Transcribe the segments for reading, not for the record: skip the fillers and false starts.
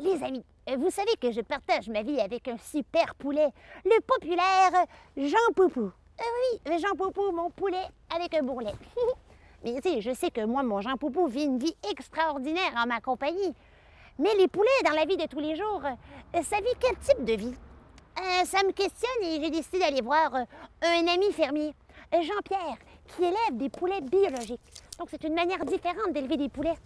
Les amis, vous savez que je partage ma vie avec un super poulet, le populaire Jean Poupou. Oui, Jean Poupou, mon poulet avec un bourrelet. Mais tu sais, je sais que moi, mon Jean Poupou vit une vie extraordinaire en ma compagnie. Mais les poulets, dans la vie de tous les jours, ça vit quel type de vie? Ça me questionne et j'ai décidé d'aller voir un ami fermier, Jean-Pierre, qui élève des poulets biologiques. Donc, c'est une manière différente d'élever des poulets.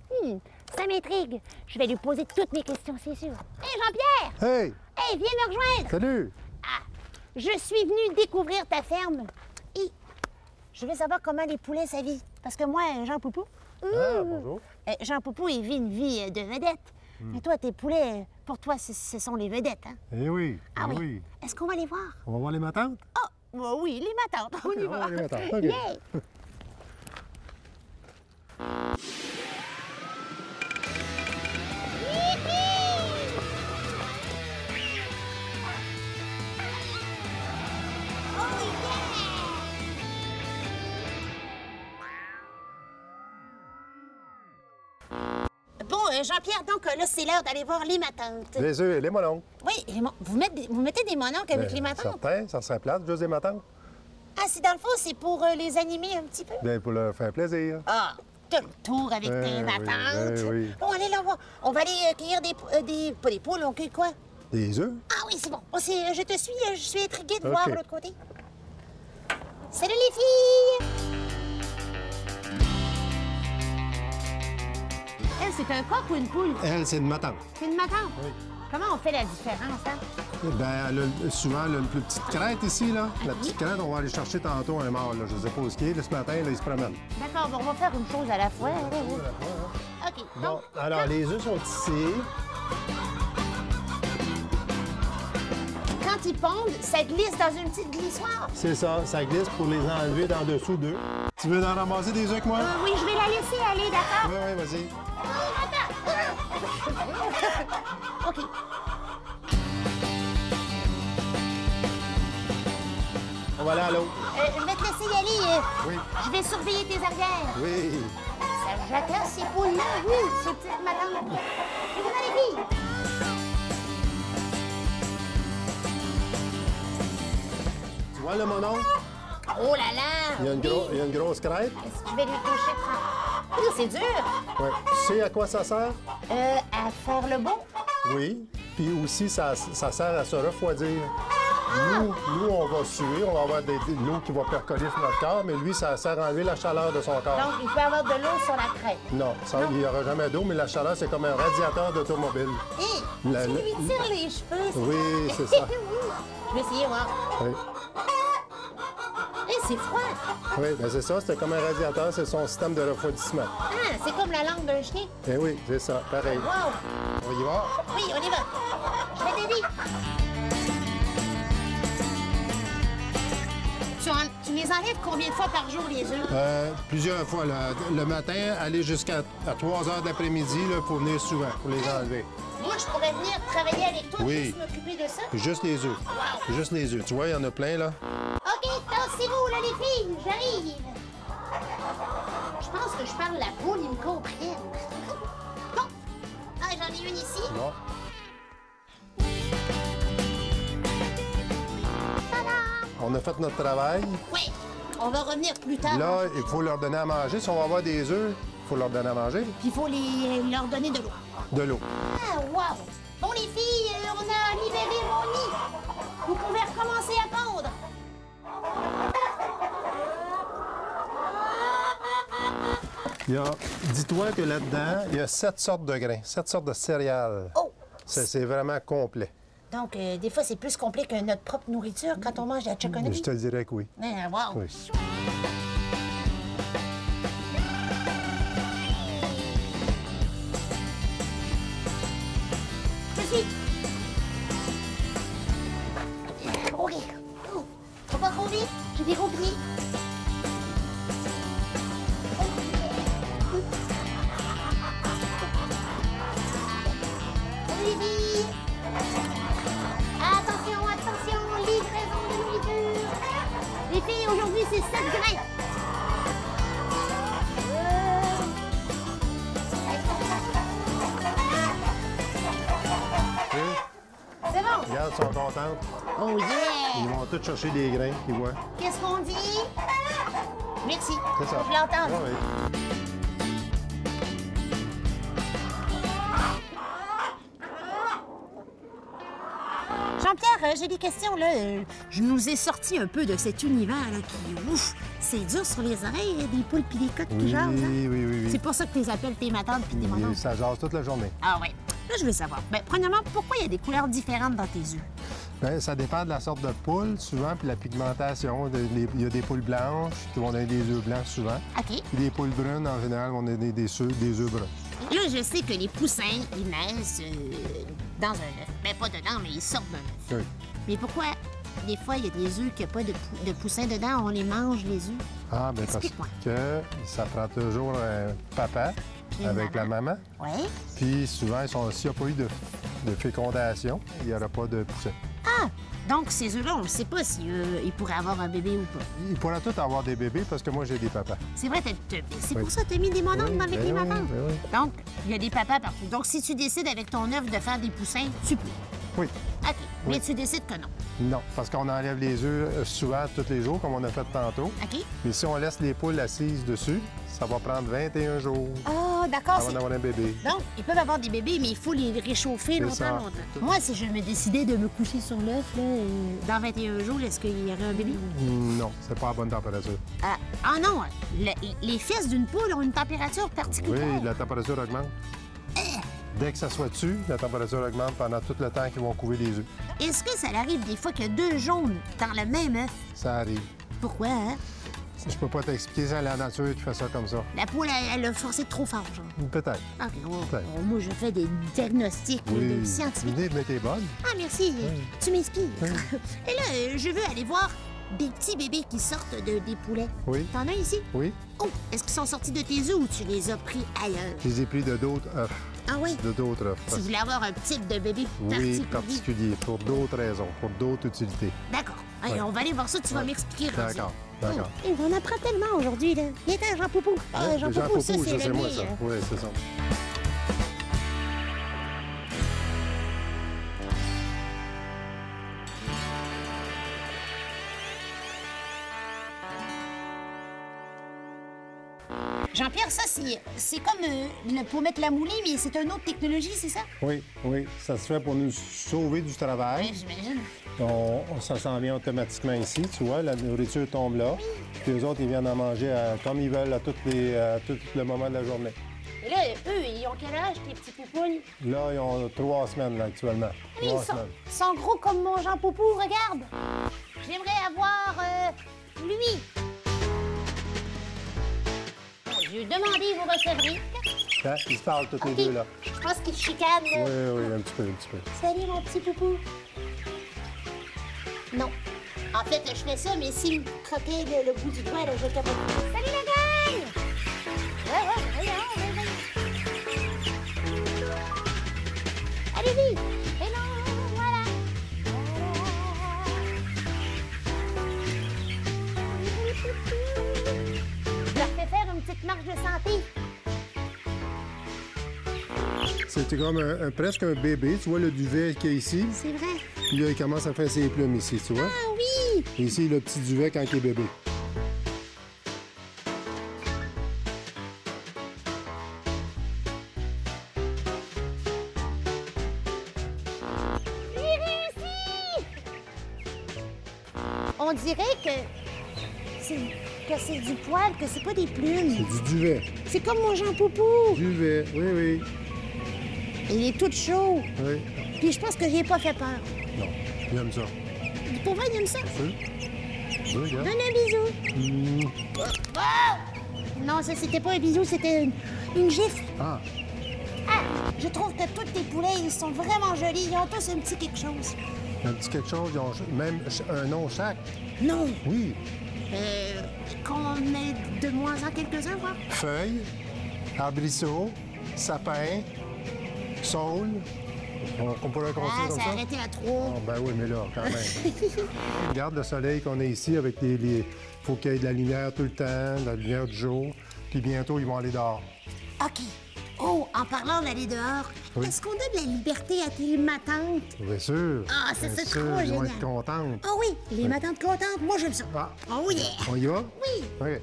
Ça m'intrigue. Je vais lui poser toutes mes questions, c'est sûr. Hé, Jean-Pierre! Hey! Hey, viens me rejoindre! Salut! Ah, je suis venue découvrir ta ferme et je veux savoir comment les poulets, ça vit. Parce que moi, Jean Poupou... Bonjour. Jean Poupou, il vit une vie de vedette. Mais toi, tes poulets, pour toi, ce sont les vedettes, hein? Eh oui, Ah eh oui. oui. Est-ce qu'on va les voir? On va voir les matantes? Oh, bah oui, les matantes. On y on va va. voir les matantes, OK. Yeah! Bon, Jean-Pierre, donc là, c'est l'heure d'aller voir les matantes. Les œufs et les mononcles. Oui, vous mettez des mononcles avec les matantes? Certain, ça serait plate, juste des matantes. Ah, c'est dans le fond, c'est pour les animer un petit peu? Bien, pour leur faire plaisir. Ah, t'as le tour avec tes oui, matantes. oui. Bon, allez là voir. On va aller cueillir pas des poules, on cueille quoi? Des œufs? Ah oui, c'est bon. Oh, je te suis, je suis intriguée de OK. voir l'autre côté. Salut les filles! Elle, c'est un coq ou une poule? Elle, c'est une matante. C'est une matante? Oui. Comment on fait la différence, hein? Bien, souvent, elle a une plus petite crête ici, là. La petite crête, on va aller chercher tantôt un mort, là. Je ne sais pas où ce qu'il est. Là, ce matin, là, il se promène. D'accord, bon, on va faire une chose à la fois. OK. Bon, Donc, alors, les œufs sont ici. quand ils pondent, ça glisse dans une petite glissoire. C'est ça, ça glisse pour les enlever dans dessous d'eux. Tu veux en ramasser des œufs avec moi? Oui, je vais la laisser aller, d'accord? Oui, oui, vas-y. OK. On va aller à l'eau. Je vais te laisser y aller. Oui. Je vais surveiller tes arrières. Oui. Ça jacasse ces poules-là, oui, ces petites madames. C'est comment les filles? Tu vois le mononcle? Oh là là! Il y a une grosse crête. Est-ce que je vais lui toucher? Oh, c'est dur! Oui. Tu sais à quoi ça sert? À faire le beau? Oui. Puis aussi, ça sert à se refroidir. Nous, on va suer, on va avoir de l'eau qui va percoler sur notre corps, mais lui, ça sert à enlever la chaleur de son corps. Donc, il peut avoir de l'eau sur la crête. Non, il n'y aura jamais d'eau, mais la chaleur, c'est comme un radiateur d'automobile. Hé! La- Tu lui tires les cheveux. Oui, c'est ça. Je vais essayer, voir. Oui, Hé, c'est froid! oui ben c'est ça, c'est comme un radiateur, c'est son système de refroidissement. Ah, c'est comme la langue d'un chien. Eh oui, c'est ça, pareil. Wow! On y va? Oui, on y va. Je vais t'aider. Tu les enlèves combien de fois par jour, les œufs? Plusieurs fois. Le matin, aller jusqu'à 3 heures d'après-midi, il faut venir souvent pour les enlever. Moi, je pourrais venir travailler avec toi, Oui. juste m'occuper de ça. Juste les œufs. Juste les œufs. Tu vois, il y en a plein, là. OK, tassez-vous, là, les filles. J'arrive. Je pense que je parle la poule, ils me comprennent. Bon. Ah, j'en ai une ici. Bon. Tadam! On a fait notre travail. Oui, on va revenir plus tard. Là, il faut leur donner à manger. Si on va avoir des œufs, il faut leur donner à manger. Puis il faut leur donner de l'eau. De l'eau. Ah, wow! Bon, les filles, on a libéré mon nid. Vous pouvez recommencer à pondre. Dis-toi que là-dedans, il y a 7 sortes de grains, 7 sortes de céréales. Oh! C'est vraiment complet. Donc, des fois, c'est plus complet que notre propre nourriture quand on mange de la chocolat. Je te dirais que oui. Ah, wow! Oui. Je suis. OK. Oh, faut pas trop vite, j'ai des gros pieds. Salut les filles. Attention, attention, livraison de nourriture. Les filles, aujourd'hui, c'est 7 grains. C'est bon. Regarde, ils sont contents. Oh Ils yeah! vont tous chercher des grains qu'ils voient. Qu'est-ce qu'on dit? Merci. C'est ça. Faut que je l'entende. Ah oui. Jean-Pierre, j'ai des questions, là. Je nous ai sorti un peu de cet univers, là, qui, ouf, c'est dur sur les oreilles, des poules pis des coqs qui Oui, jasent, hein? oui. C'est pour ça que tu les appelles tes matantes pis tes Oui, mononcles. ça jase toute la journée. Ah ouais. Là, je veux savoir. Ben, premièrement, pourquoi il y a des couleurs différentes dans tes yeux? Bien, ça dépend de la sorte de poule, souvent, puis la pigmentation. Il y a des poules blanches qui vont donner des œufs blancs souvent. OK. Puis des poules brunes, en général, vont donner des œufs bruns. Là, je sais que les poussins, ils naissent dans un œuf. Ben, pas dedans, mais ils sortent d'un œuf. Oui. Mais pourquoi, des fois, il y a des œufs qui n'ont pas de poussins dedans, on les mange, les œufs? Ah, bien parce Explique-moi. que ça prend toujours un papa Puis une avec la maman. Oui. Puis souvent, s'il n'y a pas eu de fécondation, il n'y aura pas de poussin. Ah! Donc, ces œufs-là, on ne sait pas si ils pourraient avoir un bébé ou pas. Ils pourraient tous avoir des bébés parce que moi, j'ai des papas. C'est vrai, c'est Oui. pour ça que tu as mis des mononcles Oui, dans les ben climateurs. oui, ben oui. Donc, il y a des papas partout. Donc, si tu décides avec ton œuf de faire des poussins, tu peux. Oui. OK. Mais tu décides que non. Non, parce qu'on enlève les œufs souvent tous les jours, comme on a fait tantôt. OK? Mais si on laisse les poules assises dessus, ça va prendre 21 jours Oh, d'accord. avant d'avoir un bébé. Donc, ils peuvent avoir des bébés, mais il faut les réchauffer C'est ça. longtemps. Moi, si je me décidais de me coucher sur l'œuf, là, dans 21 jours, est-ce qu'il y aurait un bébé? Non, c'est pas à bonne température. Ah non, les fesses d'une poule ont une température particulière. Oui, la température augmente. Dès que ça soit dessus, la température augmente pendant tout le temps qu'ils vont couver les œufs. Est-ce que ça arrive des fois qu'il y a deux jaunes dans le même œuf? Ça arrive. Pourquoi, hein? Je peux pas t'expliquer, c'est la nature qui fait ça comme ça. La poule, elle a forcé trop fort, genre. Peut-être. OK, Peut-être. moi, je fais des diagnostics de scientifiques. L'idée, mais t'es bonne. Ah, merci. Tu m'inspires. Et là, je veux aller voir des petits bébés qui sortent des poulets. Oui. T'en as ici? Oui. Oh, est-ce qu'ils sont sortis de tes œufs ou tu les as pris ailleurs? Je les ai pris de d'autres œufs. Ah oui? De d'autres œufs. Tu voulais avoir un type de bébé Oui, particulier? particulier, pour d'autres raisons, pour d'autres utilités. D'accord. Allez, Ouais. on va aller voir ça, tu vas m'expliquer. Rosie. D'accord, d'accord. Oh, on apprend tellement aujourd'hui, là. Viens, Jean Poupou. Ah, Jean Jean Poupou, ça, Poupou, c'est c'est le moi, mien. ça. Oui, c'est ça. Jean-Pierre, ça, c'est comme pour mettre la moulée, mais c'est une autre technologie, c'est ça? Oui, oui, ça se fait pour nous sauver du travail. Oui, j'imagine. Ça s'en vient automatiquement ici, tu vois, la nourriture tombe là. Puis les autres, ils viennent en manger comme ils veulent à tout le moment de la journée. Et là, eux, ils ont quel âge, tes petits poupoules? Là, ils ont 3 semaines là, actuellement. Mais 3 ils semaines. sont gros comme mon Jean Poupou, regarde. J'aimerais avoir lui. Bon, j'ai demandé vos recevrez. Hein? Ils se parlent tous les OK. deux, là. Je pense qu'ils se chicanent, là. Oui, oui, un petit peu, un petit peu. Salut, mon petit poupou. Non. En fait, je fais ça, mais s'il me croquait le bout du doigt, là, je capote. Salut, la gang! Ouais, allez. Allez-y! Et non, voilà! Je leur fais faire une petite marche de santé. C'était comme presque un bébé. Tu vois le duvet qu'il y a ici? C'est vrai. Puis là, il commence à faire ses plumes ici, tu vois? Ah oui! Et ici, le petit duvet quand il est bébé. J'ai réussi! On dirait que c'est du poil, que c'est pas des plumes. C'est du duvet. C'est comme mon Jean Poupou. Duvet, oui, oui. Il est tout chaud. Oui. Puis je pense que j'ai pas fait peur. Non, il aime ça. Pour vrai, il aime ça. Oui. Oui, regarde. Donne un bisou. Oh! Non, ça, c'était pas un bisou, c'était une gifle. Ah, Ah! Je trouve que tous tes poulets, ils sont vraiment jolis. Ils ont tous un petit quelque chose. un petit quelque chose, ils ont même un nom chaque. Non. Oui. Qu'on ait de moins en quelques-uns, quoi. Feuille, arbrisseau, sapin, saule. On pourrait construire Ah, comme c'est ça? arrêté à 3. Ah, ben oui, mais là, quand même. Regarde le soleil qu'on a ici avec les... faut qu'il y ait de la lumière tout le temps, de la lumière du jour. Puis bientôt, ils vont aller dehors. OK. Oh, en parlant d'aller dehors, Oui. est-ce qu'on donne la liberté à tes matantes? Bien sûr. Ah, ça, Bien c'est sûr, trop ils vont génial. être contentes. Oh oui, les matantes contentes, moi j'aime ça. Ah, Oh yeah! on y va? Oui! OK.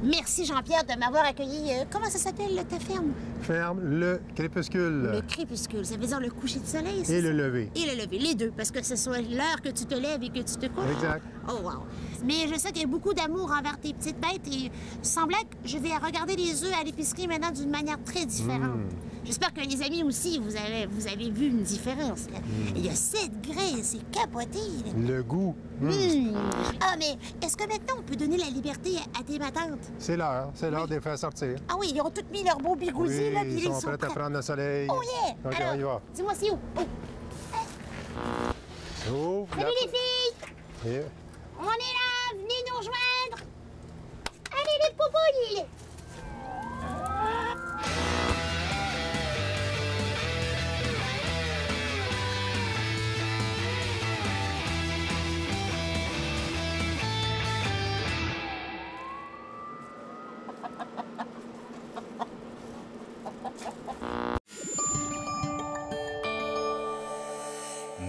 Merci Jean-Pierre de m'avoir accueilli. Comment ça s'appelle ta ferme? Ferme le crépuscule Le crépuscule, ça veut dire le coucher de soleil, et c'est le ça? lever. Et le lever, les deux, parce que ce soit l'heure que tu te lèves et que tu te couches. Exact. Oh wow! Mais je sais qu'il y a beaucoup d'amour envers tes petites bêtes et sans blague, je vais regarder les œufs à l'épicerie maintenant d'une manière très différente. J'espère que les amis aussi, vous avez vu une différence. Là. Il y a 7 grains, c'est capoté. Là. Le goût. Ah, mais est-ce que maintenant on peut donner la liberté à tes matantes? C'est l'heure de les faire sortir. Ah oui, ils ont toutes mis leur beau bigousi, Oui, là, puis ils sont prêts à prêts. prendre le soleil. Oh yeah! OK, Alors, on y va. dis-moi c'est où? Oh. Oh, Salut les filles! Et... On est là! Venez nous rejoindre! Allez les poupouilles!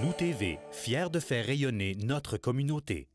Nous TV, fiers de faire rayonner notre communauté.